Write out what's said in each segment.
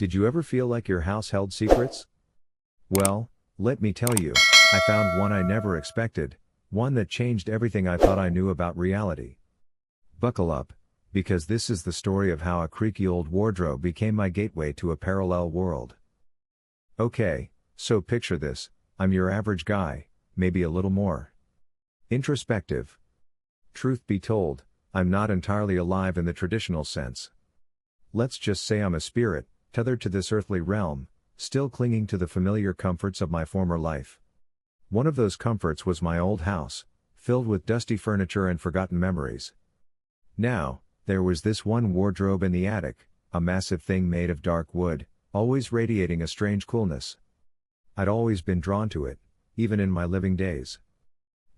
Did you ever feel like your house held secrets? Well, let me tell you, I found one I never expected, one that changed everything I thought I knew about reality. Buckle up, because this is the story of how a creaky old wardrobe became my gateway to a parallel world. Okay, so picture this, I'm your average guy, maybe a little more introspective. Truth be told, I'm not entirely alive in the traditional sense. Let's just say I'm a spirit, tethered to this earthly realm, still clinging to the familiar comforts of my former life. One of those comforts was my old house, filled with dusty furniture and forgotten memories. Now, there was this one wardrobe in the attic, a massive thing made of dark wood, always radiating a strange coolness. I'd always been drawn to it, even in my living days.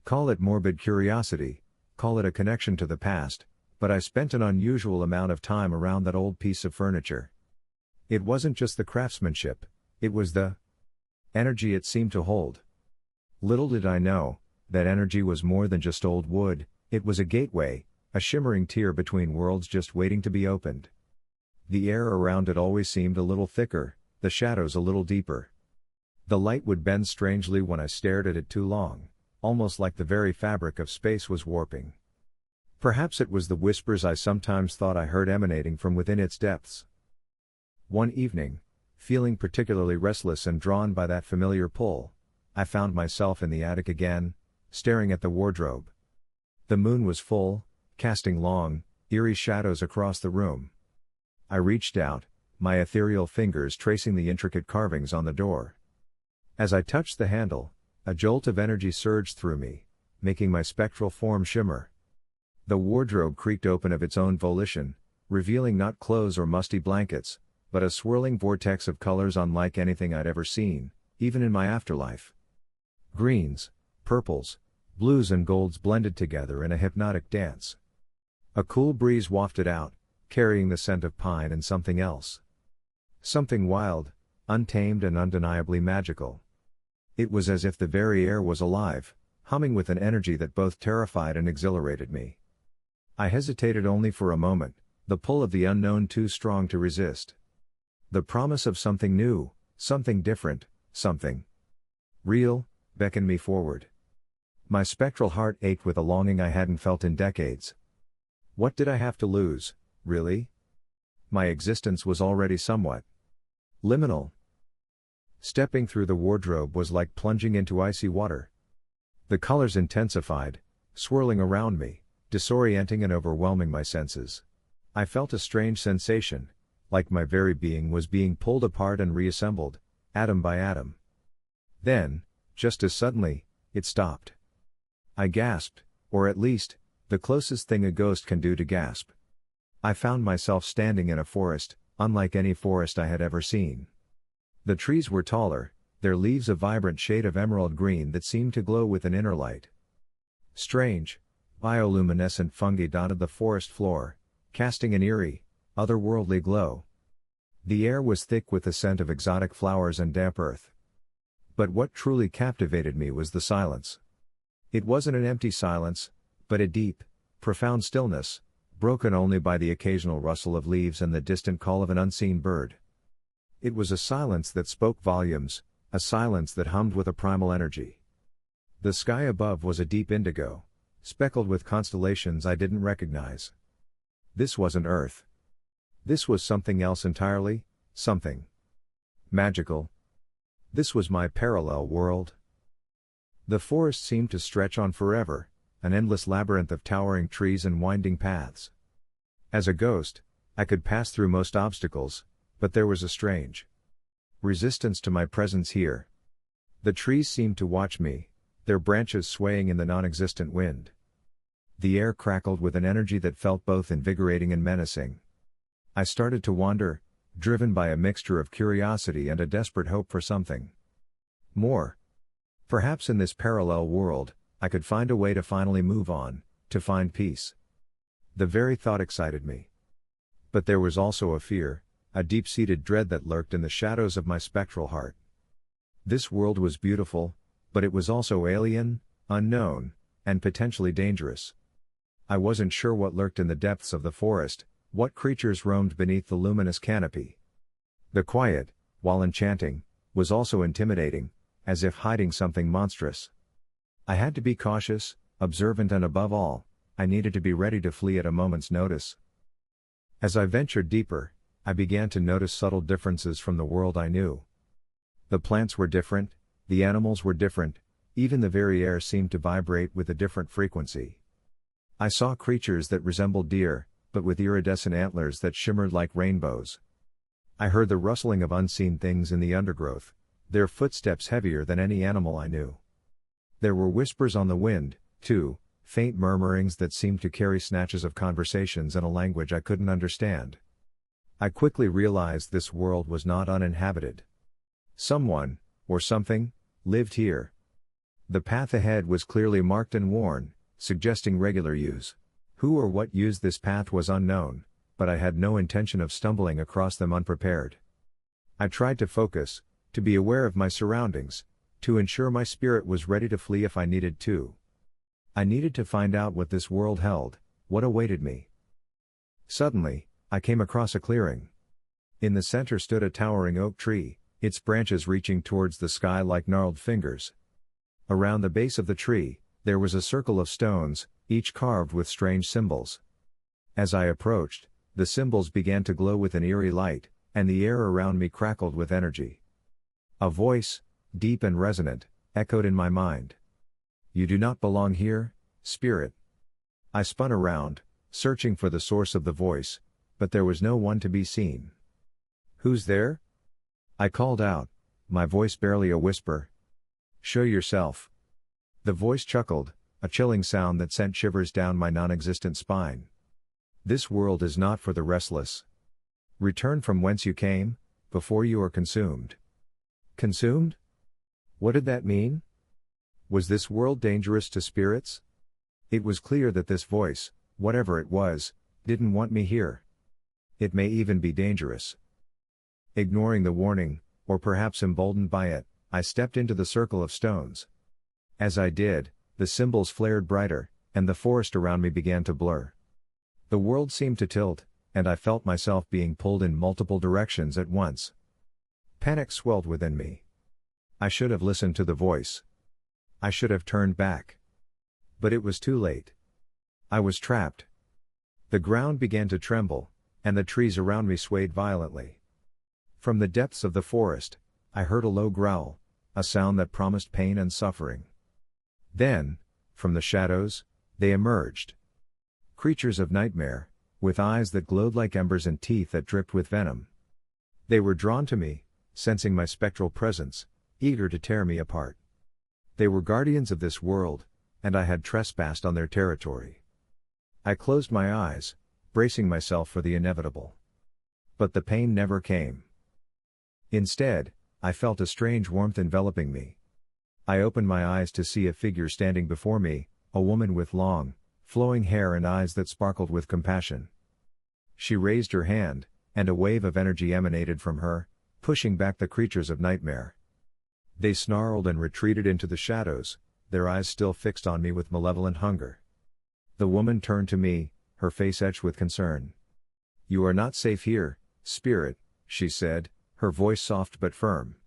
Call it morbid curiosity, call it a connection to the past, but I spent an unusual amount of time around that old piece of furniture. It wasn't just the craftsmanship, it was the energy it seemed to hold. Little did I know, that energy was more than just old wood, it was a gateway, a shimmering tier between worlds just waiting to be opened. The air around it always seemed a little thicker, the shadows a little deeper. The light would bend strangely when I stared at it too long, almost like the very fabric of space was warping. Perhaps it was the whispers I sometimes thought I heard emanating from within its depths. One evening, feeling particularly restless and drawn by that familiar pull, I found myself in the attic again, staring at the wardrobe. The moon was full, casting long, eerie shadows across the room. I reached out, my ethereal fingers tracing the intricate carvings on the door. As I touched the handle, a jolt of energy surged through me, making my spectral form shimmer. The wardrobe creaked open of its own volition, revealing not clothes or musty blankets, but a swirling vortex of colors unlike anything I'd ever seen, even in my afterlife. Greens, purples, blues and golds blended together in a hypnotic dance. A cool breeze wafted out, carrying the scent of pine and something else. Something wild, untamed and undeniably magical. It was as if the very air was alive, humming with an energy that both terrified and exhilarated me. I hesitated only for a moment, the pull of the unknown too strong to resist. The promise of something new, something different, something real, beckoned me forward. My spectral heart ached with a longing I hadn't felt in decades. What did I have to lose, really? My existence was already somewhat liminal. Stepping through the wardrobe was like plunging into icy water. The colors intensified, swirling around me, disorienting and overwhelming my senses. I felt a strange sensation, like my very being was being pulled apart and reassembled, atom by atom. Then, just as suddenly, it stopped. I gasped, or at least, the closest thing a ghost can do to gasp. I found myself standing in a forest, unlike any forest I had ever seen. The trees were taller, their leaves a vibrant shade of emerald green that seemed to glow with an inner light. Strange, bioluminescent fungi dotted the forest floor, casting an eerie, otherworldly glow. The air was thick with the scent of exotic flowers and damp earth. But what truly captivated me was the silence. It wasn't an empty silence, but a deep, profound stillness, broken only by the occasional rustle of leaves and the distant call of an unseen bird. It was a silence that spoke volumes, a silence that hummed with a primal energy. The sky above was a deep indigo, speckled with constellations I didn't recognize. This wasn't Earth. This was something else entirely, something magical. This was my parallel world. The forest seemed to stretch on forever, an endless labyrinth of towering trees and winding paths. As a ghost, I could pass through most obstacles, but there was a strange resistance to my presence here. The trees seemed to watch me, their branches swaying in the non-existent wind. The air crackled with an energy that felt both invigorating and menacing. I started to wander, driven by a mixture of curiosity and a desperate hope for something more. Perhaps in this parallel world, I could find a way to finally move on, to find peace. The very thought excited me. But there was also a fear, a deep-seated dread that lurked in the shadows of my spectral heart. This world was beautiful, but it was also alien, unknown, and potentially dangerous. I wasn't sure what lurked in the depths of the forest, what creatures roamed beneath the luminous canopy. The quiet, while enchanting, was also intimidating, as if hiding something monstrous. I had to be cautious, observant, and above all, I needed to be ready to flee at a moment's notice. As I ventured deeper, I began to notice subtle differences from the world I knew. The plants were different, the animals were different, even the very air seemed to vibrate with a different frequency. I saw creatures that resembled deer, but with iridescent antlers that shimmered like rainbows. I heard the rustling of unseen things in the undergrowth, their footsteps heavier than any animal I knew. There were whispers on the wind, too, faint murmurings that seemed to carry snatches of conversations in a language I couldn't understand. I quickly realized this world was not uninhabited. Someone, or something, lived here. The path ahead was clearly marked and worn, suggesting regular use. Who or what used this path was unknown, but I had no intention of stumbling across them unprepared. I tried to focus, to be aware of my surroundings, to ensure my spirit was ready to flee if I needed to. I needed to find out what this world held, what awaited me. Suddenly, I came across a clearing. In the center stood a towering oak tree, its branches reaching towards the sky like gnarled fingers. Around the base of the tree, there was a circle of stones, each carved with strange symbols. As I approached, the symbols began to glow with an eerie light, and the air around me crackled with energy. A voice, deep and resonant, echoed in my mind. "You do not belong here, spirit." I spun around, searching for the source of the voice, but there was no one to be seen. "Who's there?" I called out, my voice barely a whisper. "Show yourself." The voice chuckled, a chilling sound that sent shivers down my non-existent spine. "This world is not for the restless. Return from whence you came, before you are consumed." Consumed? What did that mean? Was this world dangerous to spirits? It was clear that this voice, whatever it was, didn't want me here. It may even be dangerous. Ignoring the warning, or perhaps emboldened by it, I stepped into the circle of stones. As I did, the symbols flared brighter, and the forest around me began to blur. The world seemed to tilt, and I felt myself being pulled in multiple directions at once. Panic swelled within me. I should have listened to the voice. I should have turned back. But it was too late. I was trapped. The ground began to tremble, and the trees around me swayed violently. From the depths of the forest, I heard a low growl, a sound that promised pain and suffering. Then, from the shadows, they emerged. Creatures of nightmare, with eyes that glowed like embers and teeth that dripped with venom. They were drawn to me, sensing my spectral presence, eager to tear me apart. They were guardians of this world, and I had trespassed on their territory. I closed my eyes, bracing myself for the inevitable. But the pain never came. Instead, I felt a strange warmth enveloping me. I opened my eyes to see a figure standing before me, a woman with long, flowing hair and eyes that sparkled with compassion. She raised her hand, and a wave of energy emanated from her, pushing back the creatures of nightmare. They snarled and retreated into the shadows, their eyes still fixed on me with malevolent hunger. The woman turned to me, her face etched with concern. "You are not safe here, spirit," she said, her voice soft but firm.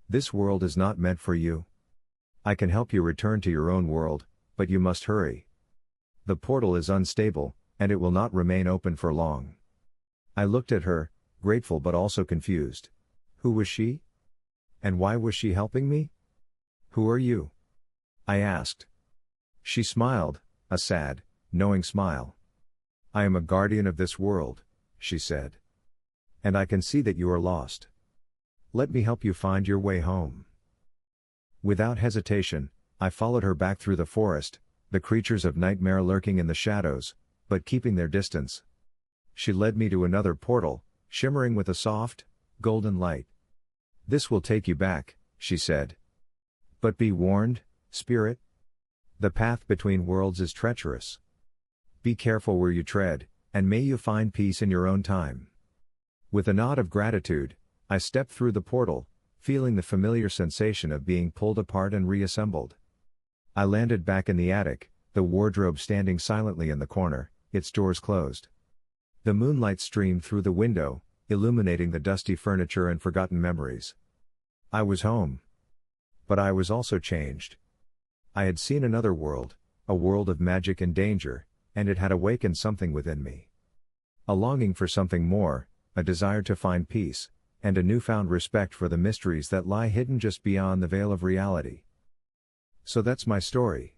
"This world is not meant for you. I can help you return to your own world, but you must hurry. The portal is unstable, and it will not remain open for long." I looked at her, grateful but also confused. Who was she? And why was she helping me? "Who are you?" I asked. She smiled, a sad, knowing smile. "I am a guardian of this world," she said. "And I can see that you are lost. Let me help you find your way home." Without hesitation, I followed her back through the forest, the creatures of nightmare lurking in the shadows, but keeping their distance. She led me to another portal, shimmering with a soft, golden light. "This will take you back," she said. "But be warned, spirit. The path between worlds is treacherous. Be careful where you tread, and may you find peace in your own time." With a nod of gratitude, I stepped through the portal, feeling the familiar sensation of being pulled apart and reassembled. I landed back in the attic, the wardrobe standing silently in the corner, its doors closed. The moonlight streamed through the window, illuminating the dusty furniture and forgotten memories. I was home. But I was also changed. I had seen another world, a world of magic and danger, and it had awakened something within me. A longing for something more, a desire to find peace, and a newfound respect for the mysteries that lie hidden just beyond the veil of reality. So that's my story.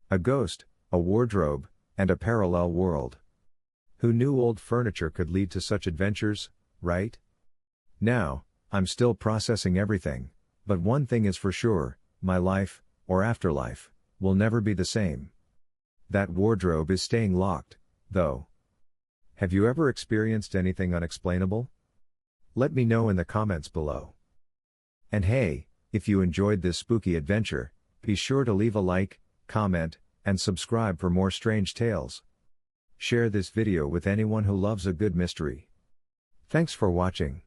A ghost, a wardrobe, and a parallel world. Who knew old furniture could lead to such adventures, right? Now, I'm still processing everything, but one thing is for sure, my life, or afterlife, will never be the same. That wardrobe is staying locked, though. Have you ever experienced anything unexplainable? Let me know in the comments below. And hey, if you enjoyed this spooky adventure, be sure to leave a like, comment, and subscribe for more strange tales. Share this video with anyone who loves a good mystery. Thanks for watching.